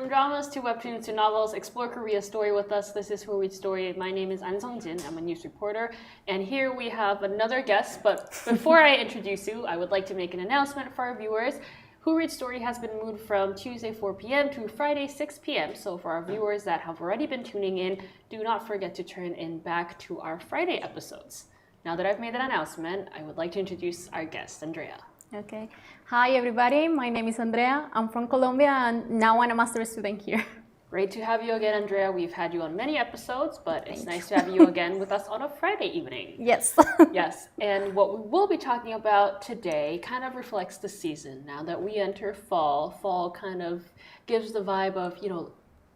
From dramas to webtoons to novels, explore Korea's story with us. This is Who Reads Story. My name is An Sung-jin. I'm a news reporter. And here we have another guest. But before I introduce you, I would like to make an announcement for our viewers. Who Reads Story has been moved from Tuesday 4 p.m. to Friday 6 p.m. So for our viewers that have already been tuning in, do not forget to turn in back to our Friday episodes. Now that I've made that announcement, I would like to introduce our guest, Andrea. Okay. Hi, everybody. My name is Andrea. I'm from Colombia, and now I'm a master's student here. Great to have you again, Andrea. We've had you on many episodes, but it's nice to have you again with us on a Friday evening. Yes. Yes, and what we will be talking about today kind of reflects the season. Now that we enter fall, fall kind of gives the vibe of,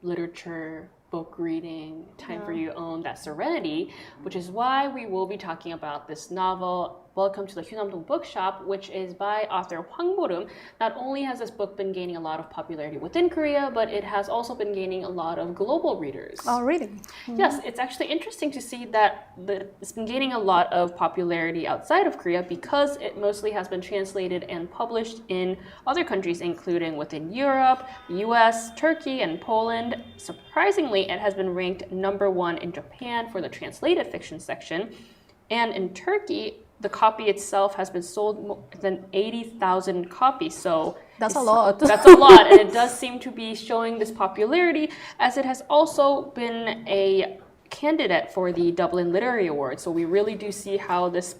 literature, book reading, time for you to own that serenity, which is why we will be talking about this novel, Welcome to the Hyunam-dong Bookshop, which is by author Hwang Bo-reum. Not only has this book been gaining a lot of popularity within Korea, but it has also been gaining a lot of global readers. Oh, really? Mm-hmm. Yes, it's actually interesting to see that it's been gaining a lot of popularity outside of Korea because it mostly has been translated and published in other countries, including within Europe, the US, Turkey, and Poland. Surprisingly, it has been ranked #1 in Japan for the translated fiction section. And in Turkey, the copy itself has been sold more than 80,000 copies. So that's a lot. That's a lot. And it does seem to be showing this popularity as it has also been a candidate for the Dublin Literary Award. So we really do see how this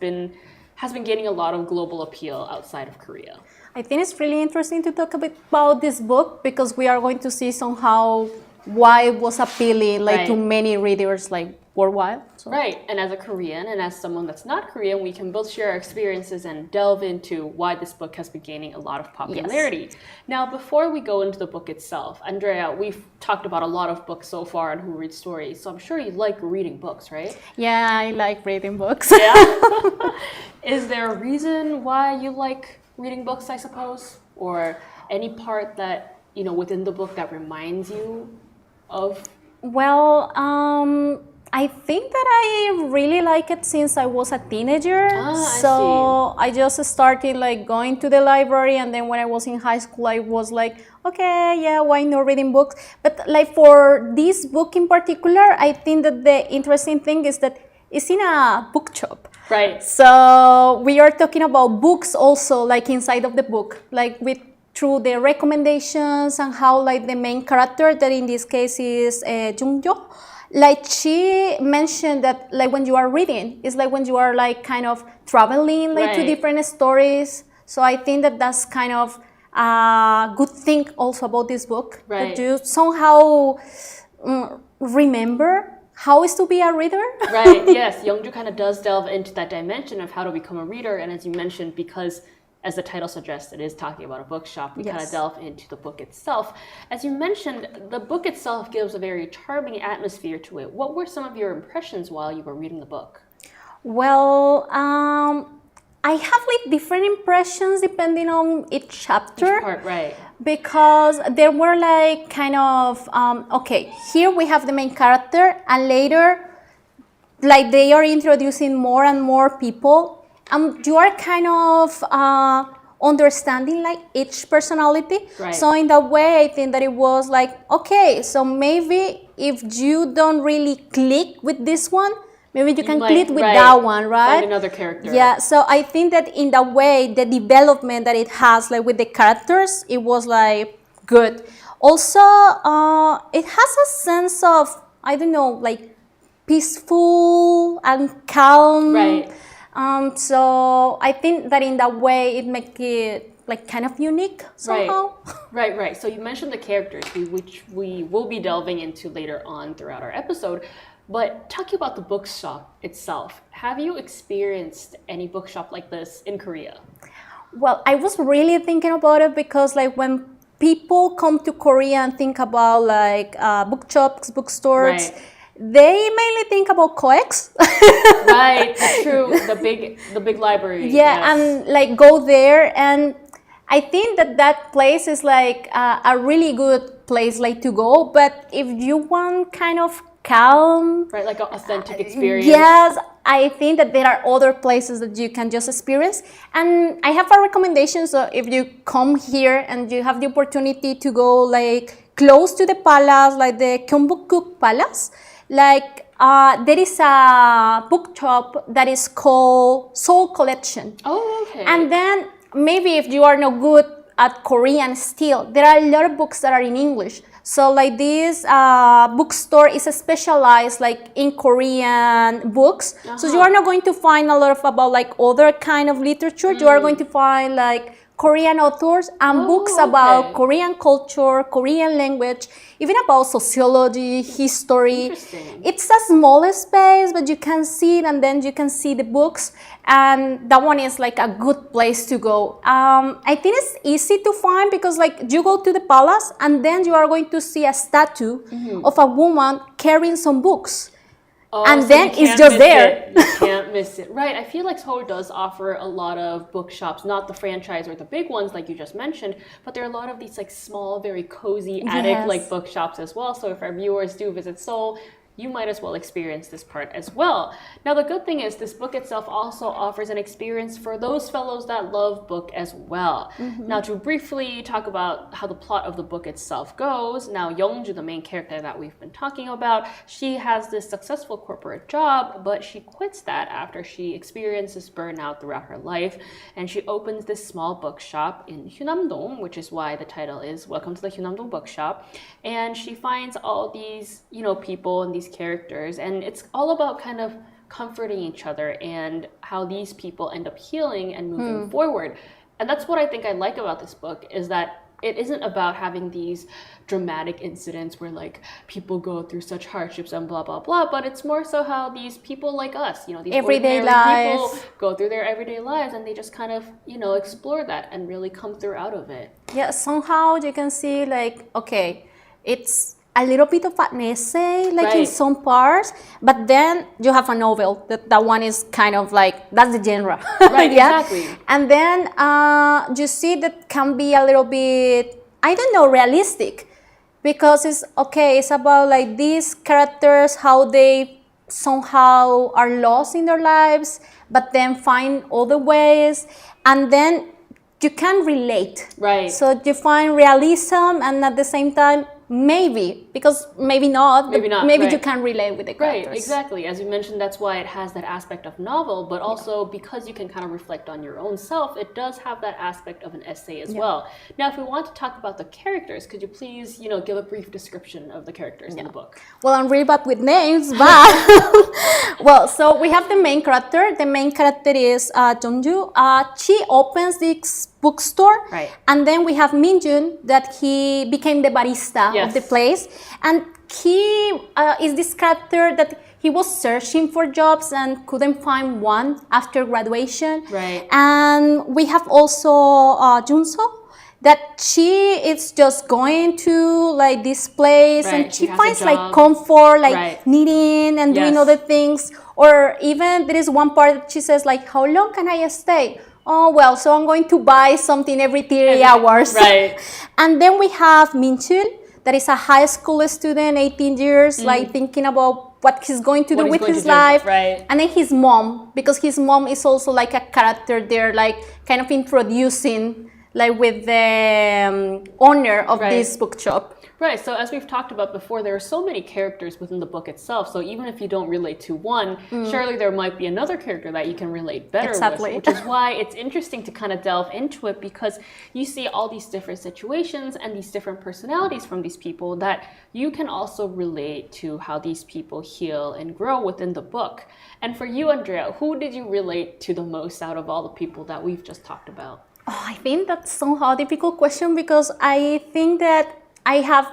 has been gaining a lot of global appeal outside of Korea. I think it's really interesting to talk a bit about this book because we are going to see somehow why it was appealing to many readers worldwide. So. Right, and as a Korean and as someone that's not Korean, we can both share our experiences and delve into why this book has been gaining a lot of popularity. Yes. Now, before we go into the book itself, Andrea, we've talked about a lot of books so far on Who Reads Stories, so I'm sure you like reading books, right? Yeah, I like reading books. Yeah? Is there a reason why you like reading books, I suppose? Or any part that, within the book that reminds you of? Well, I think that I really like it since I was a teenager. I just started going to the library, and then when I was in high school, I was like, okay, yeah, why not reading books? But for this book in particular, I think that the interesting thing is that it's in a bookshop. Right. So we are talking about books also, inside of the book, through the recommendations and how the main character, that in this case is Jung-jo, she mentioned that when you are reading, it's when you are kind of traveling to different stories. So I think that that's kind of a good thing also about this book, that you somehow remember how is to be a reader. Right, yes, Youngju kind of does delve into that dimension of how to become a reader, and as you mentioned, because as the title suggests, it is talking about a bookshop. We kind of delve into the book itself. As you mentioned, the book itself gives a very charming atmosphere to it. What were some of your impressions while you were reading the book? Well, I have different impressions depending on each chapter. Each part, right. Because there were okay, here we have the main character, and later, they are introducing more and more people. You are kind of understanding each personality. Right. So in that way, I think that it was okay, so maybe if you don't really click with this one, maybe you can click with that one, right? Find another character. Yeah, so I think that in that way, the development that it has with the characters, it was good. Also, it has a sense of, I don't know, peaceful and calm. Right. So I think that in that way it makes it kind of unique somehow. Right. So you mentioned the characters, which we will be delving into later on throughout our episode. But talking about the bookshop itself, have you experienced any bookshop like this in Korea? Well, I was really thinking about it because when people come to Korea and think about bookshops, bookstores, they mainly think about COEX. Right, true. The big library. Yeah, yes. And go there, and I think that place is a really good place to go. But if you want kind of calm, right, an authentic experience. Yes, I think that there are other places that you can just experience. And I have a recommendation. So if you come here and you have the opportunity to go close to the palace, like the Gyeongbokgung Palace, like there is a bookshop that is called Seoul Collection. Oh, okay. And then maybe if you are not good at Korean still, there are a lot of books that are in English. So like this bookstore is specialized like in Korean books. So you are not going to find a lot of about like other kind of literature. You are going to find like Korean authors and books about Korean culture, Korean language, even about sociology, history. It's a small space, but you can see it and then you can see the books. And that one is like a good place to go. I think it's easy to find because like you go to the palace and then you are going to see a statue of a woman carrying some books. Oh, and so then it's just there. You can't miss it. Right. I feel like Seoul does offer a lot of bookshops, not the franchise or the big ones like you just mentioned, but there are a lot of these like small, very cozy attic like bookshops as well. So if our viewers do visit Seoul, you might as well experience this part as well. Now, the good thing is this book itself also offers an experience for those fellows that love book as well. Now, to briefly talk about how the plot of the book itself goes, now Yeongju, the main character that we've been talking about, she has this successful corporate job, but she quits that after she experiences burnout throughout her life, and she opens this small bookshop in Hyunamdong, which is why the title is Welcome to the Hyunamdong Bookshop, and she finds all these, people and these characters, and it's all about kind of comforting each other and how these people end up healing and moving forward. And that's what I think I like about this book, is that it isn't about having these dramatic incidents where like people go through such hardships and blah blah blah, but it's more so how these people like us, these everyday ordinary lives, people go through their everyday lives, and they just kind of explore that and really come through out of it. Yeah, somehow you can see like, okay, it's a little bit of an essay, like in some parts, but then you have a novel. That one is kind of like, that's the genre. Right, exactly. And then you see that can be a little bit, I don't know, realistic, because it's about like these characters, how they somehow are lost in their lives, but then find other ways, and then you can relate. Right. So you find realism, and at the same time, maybe you can relate with the characters. Right, exactly. As you mentioned, that's why it has that aspect of novel, but also because you can kind of reflect on your own self, it does have that aspect of an essay as well. Now, if we want to talk about the characters, could you please, give a brief description of the characters in the book? Well, I'm really bad with names, but well, so we have the main character. The main character is Jeonju. She opens this bookstore, and then we have Minjun, that he became the barista of the place, and he is this character that he was searching for jobs and couldn't find one after graduation. And we have also Junso, that she is just going to like this place, and she finds like comfort, like knitting and doing other things. Or even there is one part that she says like, how long can I stay? Oh, well, so I'm going to buy something every 3 hours. And then we have Minchul, that is a high school student, 18 years, like thinking about what he's going to do with his life. And then his mom, because his mom is also like a character there, like kind of introducing like with the owner of this bookshop. Right, so as we've talked about before, there are so many characters within the book itself, so even if you don't relate to one, surely there might be another character that you can relate better with, which is why it's interesting to kind of delve into it, because you see all these different situations and these different personalities from these people that you can also relate to how these people heal and grow within the book. And for you, Andrea, who did you relate to the most out of all the people that we've just talked about? Oh, I think that's somehow a difficult question, because I think that I have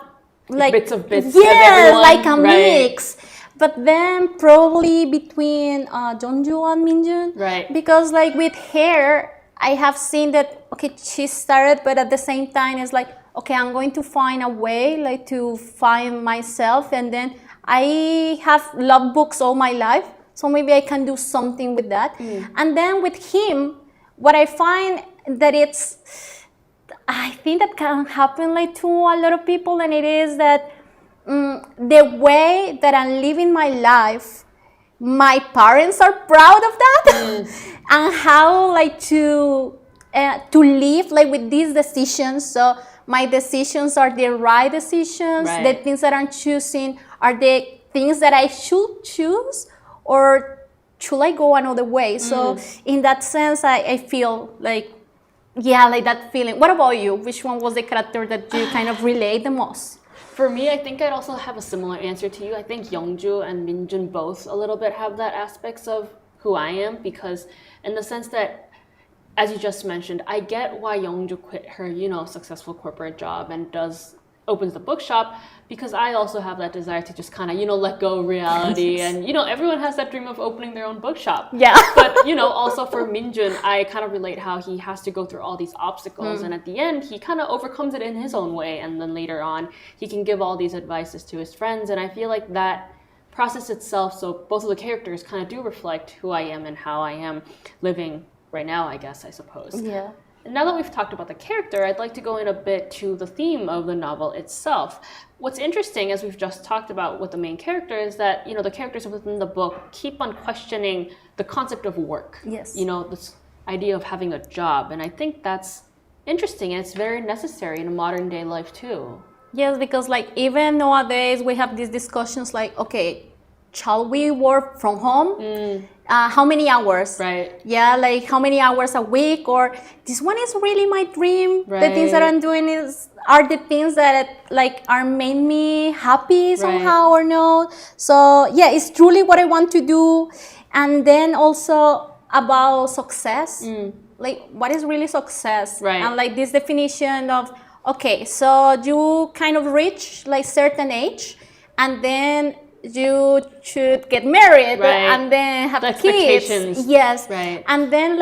like bits of everyone, like a mix. But then probably between Jeonju and Minjun, because like with her, I have seen that she started, but at the same time it's like, I'm going to find a way like to find myself, and then I have loved books all my life, so maybe I can do something with that. And then with him, what I find that I think that can happen like to a lot of people, and it is that the way that I'm living my life, my parents are proud of that, and how like to live like with these decisions. So my decisions are the right decisions, the things that I'm choosing are the things that I should choose, or should I go another way? So in that sense, I feel like, like that feeling. What about you? Which one was the character that you kind of relate the most? For me, I think I'd also have a similar answer to you. I think Youngju and Minjun both a little bit have that aspects of who I am, because in the sense that, as you just mentioned, I get why Youngju quit her, successful corporate job and opens the bookshop, because I also have that desire to just kind of, let go of reality. And, everyone has that dream of opening their own bookshop. Yeah. But, also for Minjun, I kind of relate how he has to go through all these obstacles. And at the end, he kind of overcomes it in his own way. And then later on, he can give all these advices to his friends. And I feel like that process itself, so both of the characters kind of do reflect who I am and how I am living right now, I suppose. Yeah. Now that we've talked about the character, I'd like to go in a bit to the theme of the novel itself. What's interesting, as we've just talked about with the main character, is that, the characters within the book keep on questioning the concept of work. Yes. This idea of having a job. And I think that's interesting, and it's very necessary in a modern day life too. Yes, because even nowadays we have these discussions okay, shall we work from home? How many hours? Right. Yeah, how many hours a week? Or this one is really my dream. Right. The things that I'm doing are the things that are making me happy somehow or no. So yeah, it's truly what I want to do. And then also about success. What is really success? Right. And this definition of, okay, so you kind of reach certain age, and then you should get married, and then have kids. Yes. Right. And then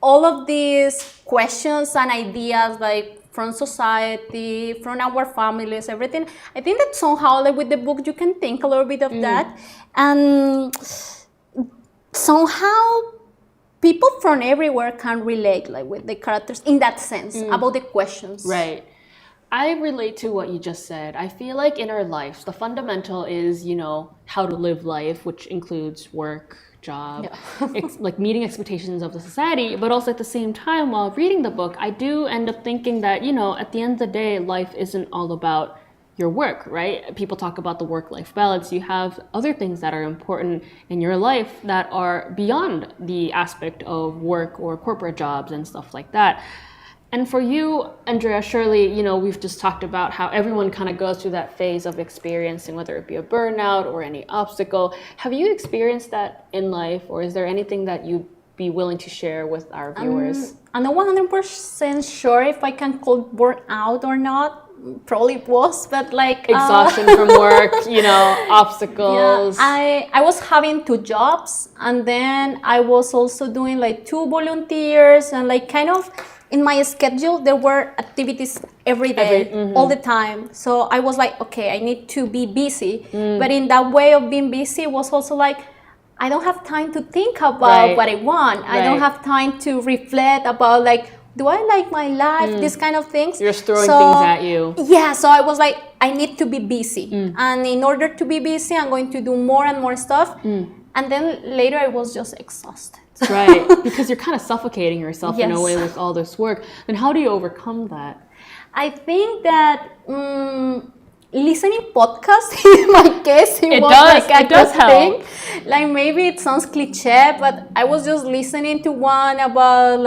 all of these questions and ideas from society, from our families, everything. I think that somehow with the book you can think a little bit of that. And somehow people from everywhere can relate with the characters in that sense about the questions. Right. I relate to what you just said. I feel like in our lives, the fundamental is, how to live life, which includes work, job, meeting expectations of the society. But also at the same time, while reading the book, I do end up thinking that, at the end of the day, life isn't all about your work, right? People talk about the work-life balance. You have other things that are important in your life that are beyond the aspect of work or corporate jobs and stuff like that. And for you, Andrea, surely, we've just talked about how everyone kind of goes through that phase of experiencing, whether it be a burnout or any obstacle. Have you experienced that in life, or is there anything that you'd be willing to share with our viewers? I'm not 100% sure if I can call burnout or not. Probably it was, but exhaustion from work, obstacles. Yeah, I was having 2 jobs, and then I was also doing 2 volunteers, and kind of in my schedule there were activities every day, all the time. So I was okay, I need to be busy. But in that way of being busy was also I don't have time to think about what I want. I don't have time to reflect about do I like my life? These kind of things. You're just throwing things at you. Yeah, so I was I need to be busy. And in order to be busy, I'm going to do more and more stuff. And then later I was just exhausted. Right, because you're kind of suffocating yourself in a way with all this work. Then how do you overcome that? I think that listening podcasts, in my case, it was a good thing. Maybe it sounds cliche, but I was just listening to one about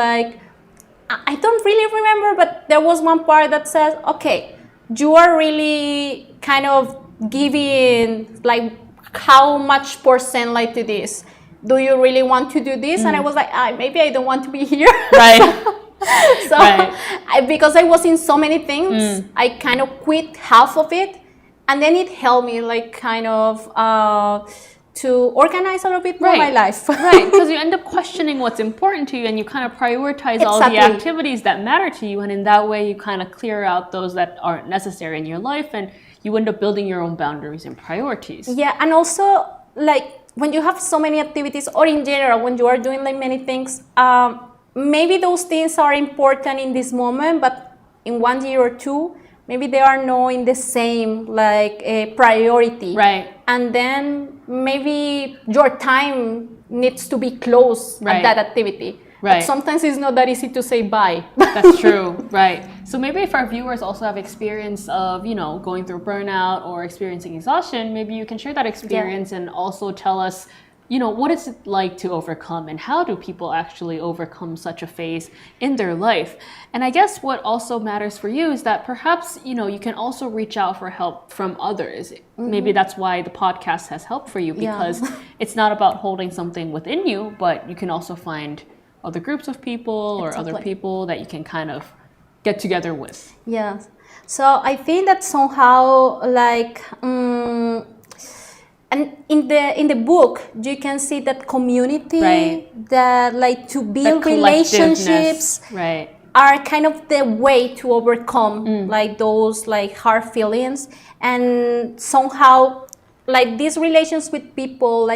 I don't really remember, but there was one part that says, okay, you are really kind of giving how much percent to this. Do you really want to do this? And I was maybe I don't want to be here. Right. Because I was in so many things, I kind of quit half of it. And then it helped me kind of to organize a little bit more my life. Right, because you end up questioning what's important to you, and you kind of prioritize all the activities that matter to you, and in that way you kind of clear out those that aren't necessary in your life, and you end up building your own boundaries and priorities. Yeah, and also when you have so many activities, or in general when you are doing many things, maybe those things are important in this moment, but in 1 year or 2 maybe they are not in the same priority. Right. And then maybe your time needs to be close at that activity. Right. But sometimes it's not that easy to say bye. That's true, right. So maybe if our viewers also have experience of, going through burnout or experiencing exhaustion, maybe you can share that experience and also tell us, what is it like to overcome and how do people actually overcome such a phase in their life? And I guess what also matters for you is that perhaps, you can also reach out for help from others. Maybe that's why the podcast has helped for you because it's not about holding something within you, but you can also find other groups of people or other people that you can kind of get together with. Yes. So I think that somehow and in the book you can see that community, that to build relationships are kind of the way to overcome those hard feelings, and somehow these relations with people,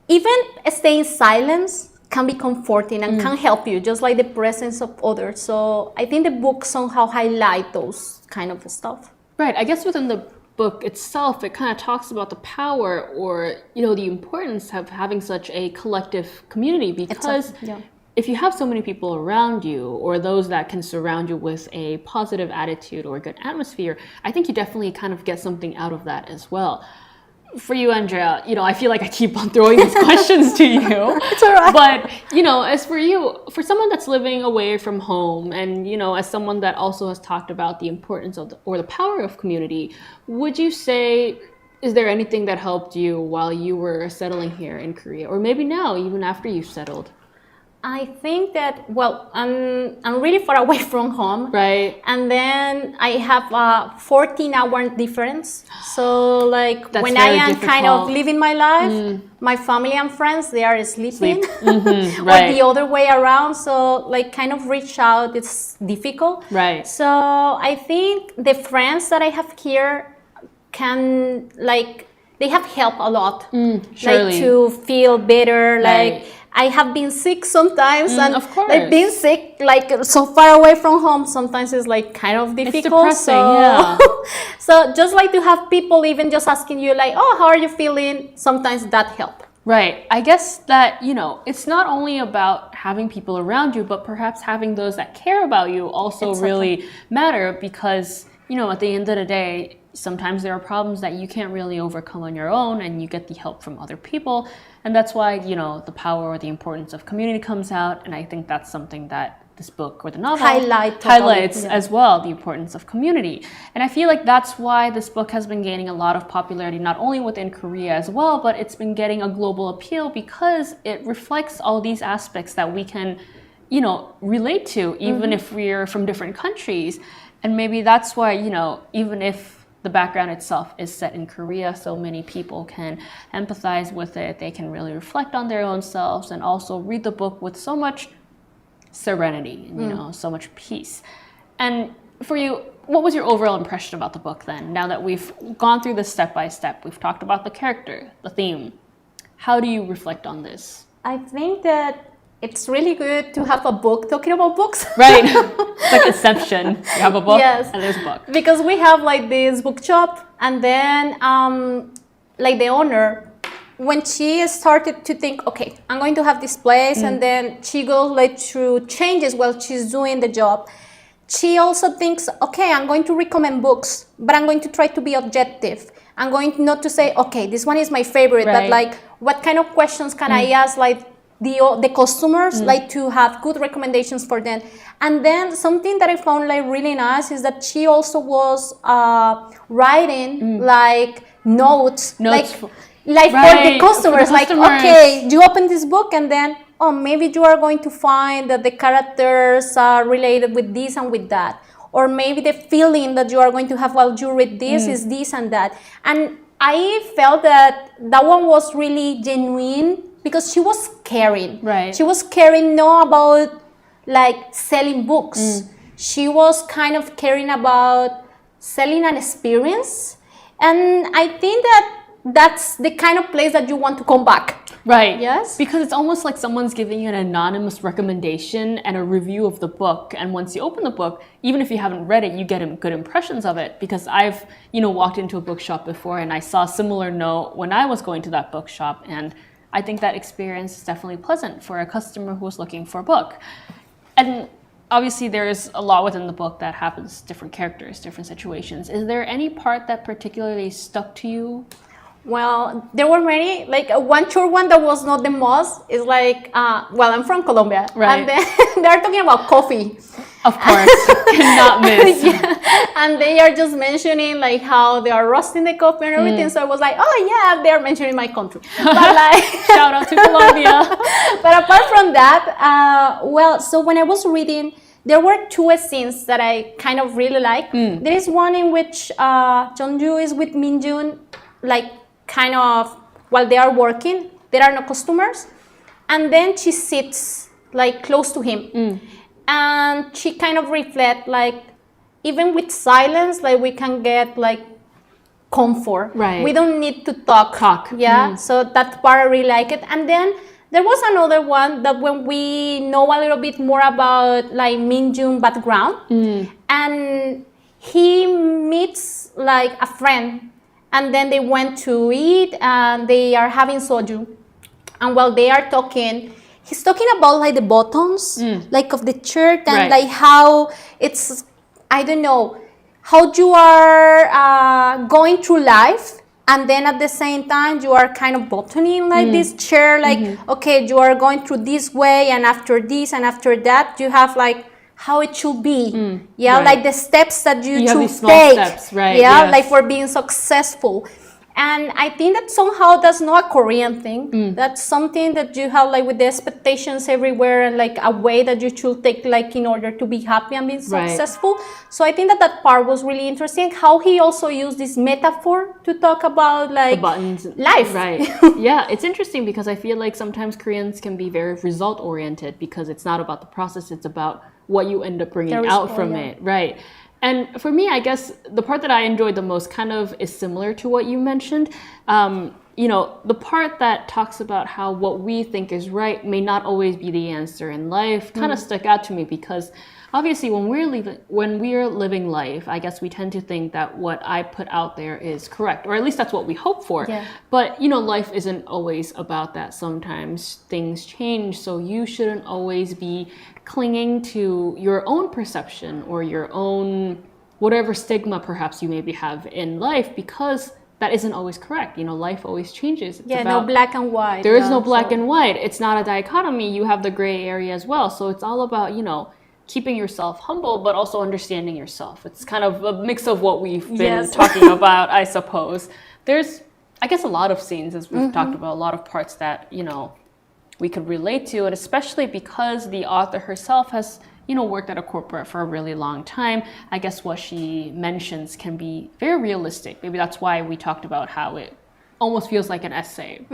even staying in silence can be comforting and can help you, just like the presence of others. So I think the book somehow highlight those kind of stuff. Right. I guess within the book itself, it kind of talks about the power or, the importance of having such a collective community, because if you have so many people around you or those that can surround you with a positive attitude or a good atmosphere, I think you definitely kind of get something out of that as well. For you, Andrea, I feel like I keep on throwing these questions to you. It's all right. But, as for you, for someone that's living away from home and, as someone that also has talked about the importance of or the power of community, would you say, is there anything that helped you while you were settling here in Korea? Or maybe now, even after you've settled? I think that, I'm really far away from home. Right. And then I have a 14-hour difference. So That's when very I am difficult. Kind of living my life, my family and friends, they are sleeping. Right. Or the other way around. So kind of reach out, it's difficult. Right. So I think the friends that I have here can they have helped a lot. Surely. To feel better. Right. I have been sick sometimes, and of course. Being sick, so far away from home, sometimes it's kind of difficult. It's depressing, So just to have people even just asking you oh, how are you feeling? Sometimes that helps. Right. I guess that, it's not only about having people around you, but perhaps having those that care about you also really matter because, at the end of the day, sometimes there are problems that you can't really overcome on your own and you get the help from other people. And that's why, the power or the importance of community comes out. And I think that's something that this book or the novel highlights as well, the importance of community. And I feel like that's why this book has been gaining a lot of popularity, not only within Korea as well, but it's been getting a global appeal because it reflects all these aspects that we can, relate to, even if we're from different countries. And maybe that's why, even if the background itself is set in Korea, so many people can empathize with it. They can really reflect on their own selves and also read the book with so much serenity, and, so much peace. And for you, what was your overall impression about the book then? Now that we've gone through this step by step, we've talked about the character, the theme. How do you reflect on this? I think that it's really good to have a book talking about books. Right. It's like Inception. You have a book and there's a book. Because we have this bookshop, and then the owner, when she started to think, okay, I'm going to have this place, and then she goes through changes while she's doing the job. She also thinks, okay, I'm going to recommend books, but I'm going to try to be objective. I'm going not to say, okay, this one is my favorite, but what kind of questions can I ask the customers, to have good recommendations for them. And then something that I found really nice is that she also was writing notes for the customers. Okay, you open this book and then maybe you are going to find that the characters are related with this and with that, or maybe the feeling that you are going to have while you read this is this and that. And I felt that one was really genuine because she was caring. Right. She was caring not about selling books. She was kind of caring about selling an experience. And I think that's the kind of place that you want to come back. Right. Yes. Because it's almost like someone's giving you an anonymous recommendation and a review of the book. And once you open the book, even if you haven't read it, you get good impressions of it. Because I've, walked into a bookshop before and I saw a similar note when I was going to that bookshop, and I think that experience is definitely pleasant for a customer who's looking for a book. And obviously there's a lot within the book that happens, different characters, different situations. Is there any part that particularly stuck to you? Well, there were many. Like one short one that was not the most is like, well, I'm from Colombia, right? And then they're talking about coffee. Of course, cannot miss. Yeah. And they are just mentioning like how they are roasting the coffee and everything. So I was like, oh yeah, they are mentioning my country. But like, shout out to Colombia. But apart from that, well, so when I was reading, there were two scenes that I kind of really like. There is one in which Jeonju is with Minjun, like kind of while they are working, there are no customers, and then she sits like close to him, and she kind of reflects like even with silence, like we can get like comfort. Right. We don't need to talk. Yeah. So that part I really like it. And then there was another one that when we know a little bit more about like Minjun background, and he meets like a friend. And then they went to eat and they are having soju. And while they are talking, he's talking about like the buttons, like of the shirt and like how it's, I don't know, how you are going through life. And then at the same time, you are kind of buttoning like this chair, like, okay, you are going through this way and after this and after that, you have like how it should be, like the steps that you should take, steps, right? Like for being successful. And I think that somehow that's not a Korean thing. That's something that you have like with the expectations everywhere and like a way that you should take like in order to be happy and be successful. So I think that that part was really interesting. How he also used this metaphor to talk about like the buttons, life. Right. Yeah, it's interesting because I feel like sometimes Koreans can be very result oriented because it's not about the process, it's about what you end up bringing out from it. Right. And for me, I guess the part that I enjoyed the most kind of is similar to what you mentioned. You know, the part that talks about how what we think is right may not always be the answer in life kind of stuck out to me because obviously when we're living life, I guess we tend to think that what I put out there is correct, or at least that's what we hope for. Yeah. But, you know, life isn't always about that. Sometimes things change, so you shouldn't always be clinging to your own perception or your own whatever stigma perhaps you maybe have in life because that isn't always correct. You know, life always changes. It's no black and white. There is no black and white. It's not a dichotomy. You have the gray area as well. So it's all about, you know, keeping yourself humble, but also understanding yourself. It's kind of a mix of what we've been talking about, I suppose. There's, I guess, a lot of scenes, as we've talked about, a lot of parts that, you know, we could relate to, and especially because the author herself has, you know, worked at a corporate for a really long time. I guess what she mentions can be very realistic. Maybe that's why we talked about how it almost feels like an essay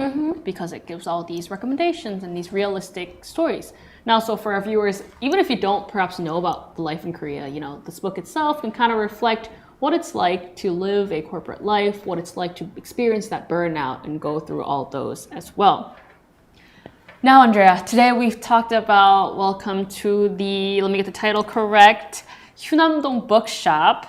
because it gives all these recommendations and these realistic stories. Now, so for our viewers, even if you don't perhaps know about the life in Korea, you know, this book itself can kind of reflect what it's like to live a corporate life, what it's like to experience that burnout and go through all those as well. Now, Andrea, today we've talked about, welcome to the, let me get the title correct, Hyunam-dong Bookshop.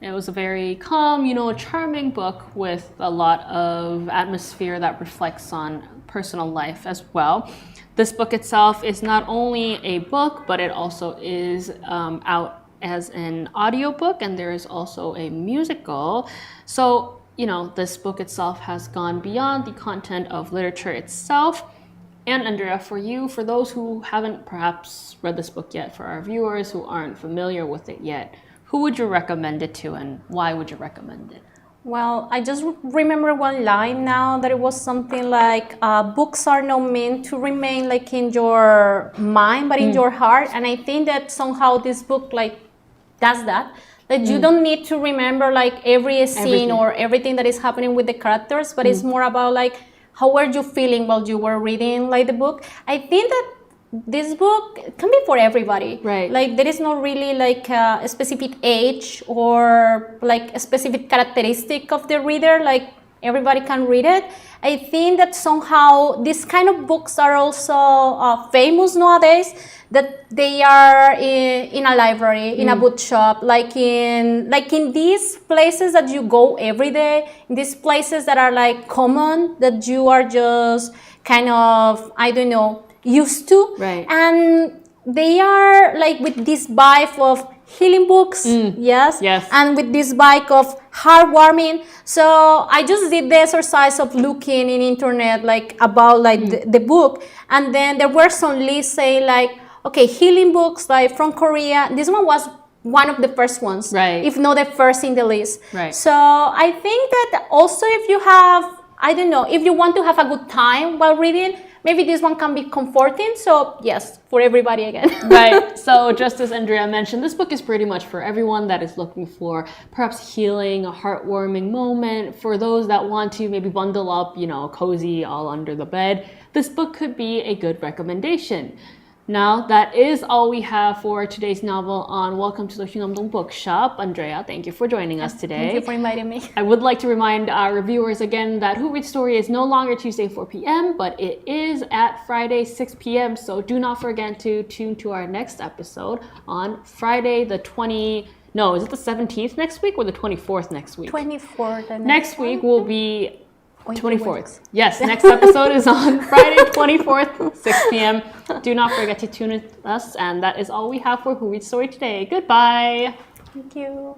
It was a very calm, you know, charming book with a lot of atmosphere that reflects on personal life as well. This book itself is not only a book, but it also is out as an audiobook, and there is also a musical. So, you know, this book itself has gone beyond the content of literature itself. And Andrea, for you, for those who haven't perhaps read this book yet, for our viewers who aren't familiar with it yet, who would you recommend it to and why would you recommend it? Well, I just remember one line now that it was something like, books are not meant to remain like in your mind, but in your heart. And I think that somehow this book like does that. That you don't need to remember like every scene or everything that is happening with the characters, but it's more about like, how were you feeling while you were reading like the book? I think that this book can be for everybody. Right. Like there is not really like a specific age or like a specific characteristic of the reader. Like everybody can read it. I think that somehow these kind of books are also famous nowadays, that they are in a library, in a bookshop, like in these places that you go every day, in these places that are like common, that you are just kind of, I don't know, used to. Right. And they are like with this vibe of healing books, yes, and with this vibe of heartwarming. So I just did the exercise of looking in internet like about like the book, and then there were some lists saying like, okay, healing books like from Korea. This one was one of the first ones, right, if not the first in the list. Right. So I think that also if you have, I don't know, if you want to have a good time while reading, maybe this one can be comforting. So yes, for everybody again. Right. So just as Andrea mentioned, this book is pretty much for everyone that is looking for perhaps healing, a heartwarming moment. For those that want to maybe bundle up, you know, cozy all under the bed, this book could be a good recommendation. Now, that is all we have for today's novel on Welcome to the Hyunam-dong Bookshop. Andrea, thank you for joining us today. Thank you for inviting me. I would like to remind our reviewers again that Who Reads Story is no longer Tuesday 4 p.m., but it is at Friday 6 p.m., so do not forget to tune to our next episode on Friday the 20... No, is it the 17th next week or the 24th next week? 24th. Next week will be 24th. Yes, next episode is on Friday 24th, 6 p.m. Do not forget to tune in with us. And that is all we have for Who Reads Story today. Goodbye. Thank you.